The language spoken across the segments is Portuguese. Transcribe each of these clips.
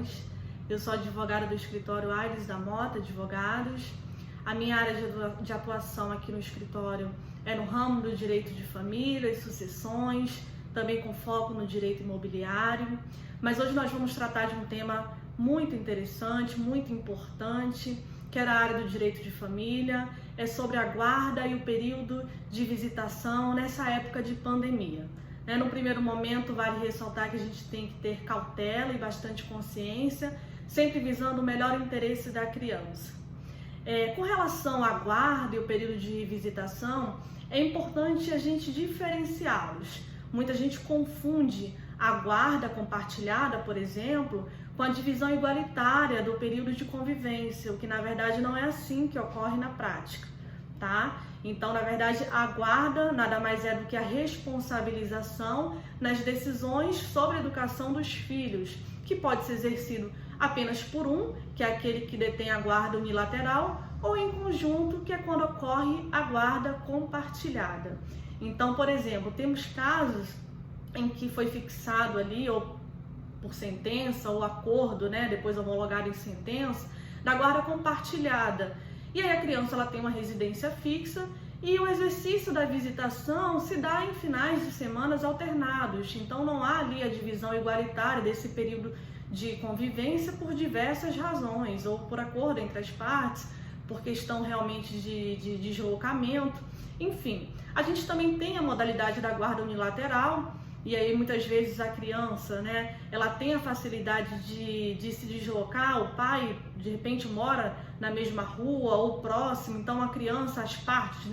Queiroz. Eu sou advogada do escritório Aires da Mota Advogados. A minha área de atuação aqui no escritório é no ramo do direito de família e sucessões, também com foco no direito imobiliário. Mas hoje nós vamos tratar de um tema muito interessante, muito importante, que era a área do direito de família, é sobre a guarda e o período de visitação nessa época de pandemia. No primeiro momento, vale ressaltar que a gente tem que ter cautela e bastante consciência, sempre visando o melhor interesse da criança. Com relação à guarda e o período de visitação, é importante a gente diferenciá-los. Muita gente confunde a guarda compartilhada, por exemplo, com a divisão igualitária do período de convivência, o que na verdade não é assim que ocorre na prática, tá? Então, na verdade, a guarda nada mais é do que a responsabilização nas decisões sobre a educação dos filhos, que pode ser exercido apenas por um, que é aquele que detém a guarda unilateral, ou em conjunto, que é quando ocorre a guarda compartilhada. Então, por exemplo, temos casos em que foi fixado ali, ou por sentença, ou acordo, depois homologado em sentença, da guarda compartilhada. E aí a criança ela tem uma residência fixa e o exercício da visitação se dá em finais de semanas alternados. Então não há ali a divisão igualitária desse período de convivência por diversas razões, ou por acordo entre as partes, por questão realmente de deslocamento. Enfim, a gente também tem a modalidade da guarda unilateral, e aí muitas vezes a criança, ela tem a facilidade de se deslocar, o pai de repente mora na mesma rua ou próximo, então a criança, as partes,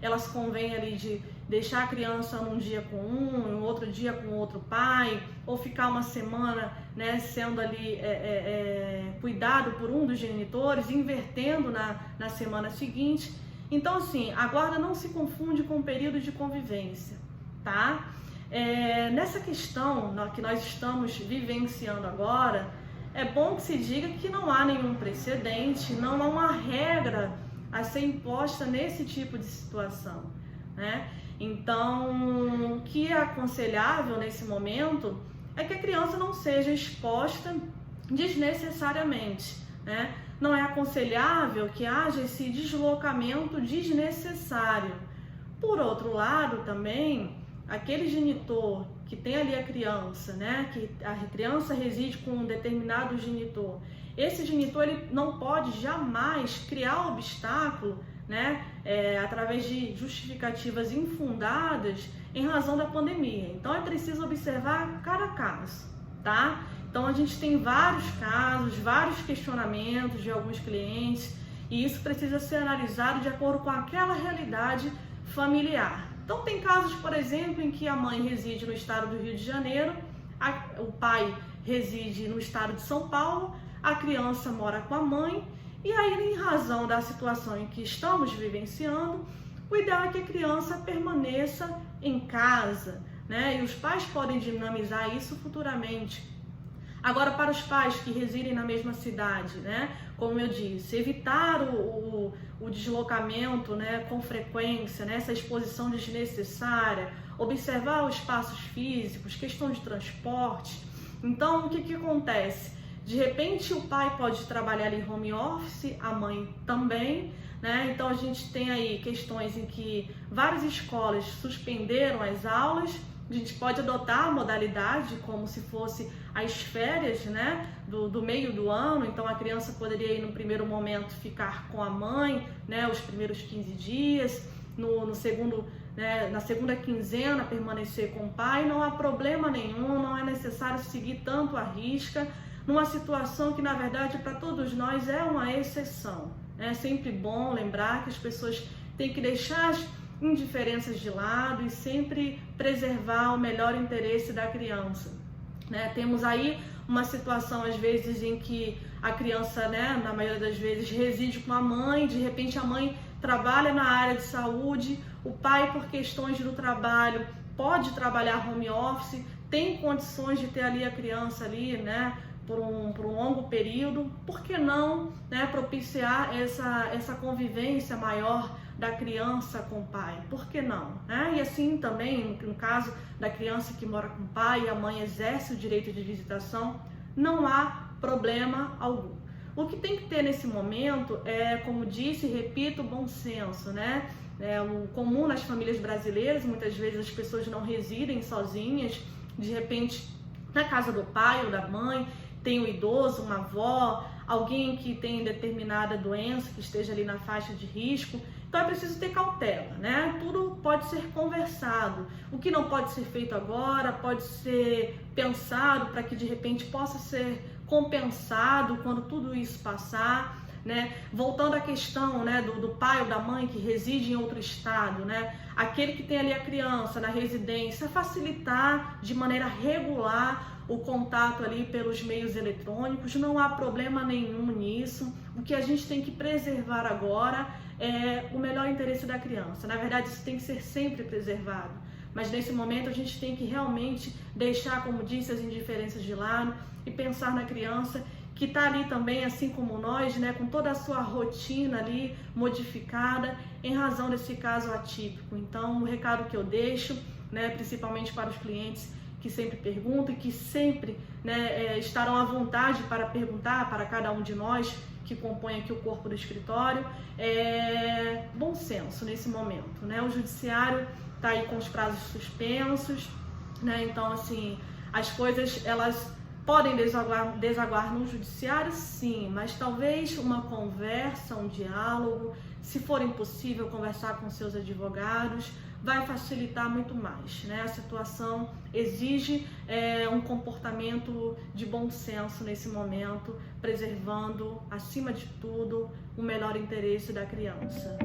elas convêm ali de deixar a criança num dia com um, no outro dia com outro pai, ou ficar uma semana, sendo ali cuidado por um dos genitores, invertendo na semana seguinte. Então assim, a guarda não se confunde com o período de convivência, tá? Nessa questão que nós estamos vivenciando agora, é bom que se diga que não há nenhum precedente, não há uma regra a ser imposta nesse tipo de situação, Então, o que é aconselhável nesse momento é que a criança não seja exposta desnecessariamente, Não é aconselhável que haja esse deslocamento desnecessário. Por outro lado, também, aquele genitor que tem ali a criança, que a criança reside com um determinado genitor, esse genitor ele não pode jamais criar obstáculo, através de justificativas infundadas em razão da pandemia. Então é preciso observar cada caso, tá? Então a gente tem vários casos, vários questionamentos de alguns clientes, e isso precisa ser analisado de acordo com aquela realidade familiar. Então tem casos, por exemplo, em que a mãe reside no estado do Rio de Janeiro, o pai reside no estado de São Paulo, a criança mora com a mãe, e aí, em razão da situação em que estamos vivenciando, o ideal é que a criança permaneça em casa, E os pais podem dinamizar isso futuramente. Agora, para os pais que residem na mesma cidade, como eu disse, evitar o deslocamento, com frequência, essa exposição desnecessária, observar os espaços físicos, questão de transporte. Então, o que acontece? De repente, o pai pode trabalhar ali home office, a mãe também, Então, a gente tem aí questões em que várias escolas suspenderam as aulas. A gente pode adotar a modalidade como se fosse as férias, do meio do ano. Então a criança poderia ir no primeiro momento ficar com a mãe, os primeiros 15 dias, no segundo, na segunda quinzena permanecer com o pai. Não há problema nenhum, não é necessário seguir tanto à risca, numa situação que na verdade para todos nós é uma exceção. É sempre bom lembrar que as pessoas têm que deixar as indiferenças de lado e sempre preservar o melhor interesse da criança, Temos aí uma situação às vezes em que a criança, na maioria das vezes, reside com a mãe, de repente a mãe trabalha na área de saúde, o pai, por questões do trabalho, pode trabalhar home office, tem condições de ter ali a criança ali, por um longo período. Por que não, propiciar essa convivência maior da criança com o pai? Por que não? E assim também, no caso da criança que mora com o pai e a mãe exerce o direito de visitação, não há problema algum. O que tem que ter nesse momento é, como disse e repito, bom senso, né? É o comum nas famílias brasileiras, muitas vezes as pessoas não residem sozinhas, de repente na casa do pai ou da mãe, tem um idoso, uma avó, alguém que tem determinada doença, que esteja ali na faixa de risco. Então é preciso ter cautela, né? Tudo pode ser conversado. O que não pode ser feito agora pode ser pensado para que de repente possa ser compensado quando tudo isso passar, né? Voltando à questão, né, do pai ou da mãe que reside em outro estado, né? Aquele que tem ali a criança na residência, facilitar de maneira regular o contato ali pelos meios eletrônicos, não há problema nenhum nisso. O que a gente tem que preservar agora é o melhor interesse da criança. Na verdade, isso tem que ser sempre preservado, mas nesse momento a gente tem que realmente deixar, como disse, as indiferenças de lado e pensar na criança que está ali também, assim como nós, né, com toda a sua rotina ali modificada em razão desse caso atípico. Então, o recado que eu deixo, né, principalmente para os clientes que sempre perguntam e que sempre, né, estarão à vontade para perguntar para cada um de nós que compõe aqui o corpo do escritório, é bom senso nesse momento, né? O judiciário está aí com os prazos suspensos, né? Então, assim, as coisas, elas podem desaguar no judiciário, sim, mas talvez uma conversa, um diálogo, se for impossível conversar com seus advogados, vai facilitar muito mais, né? A situação exige um comportamento de bom senso nesse momento, preservando, acima de tudo, o melhor interesse da criança.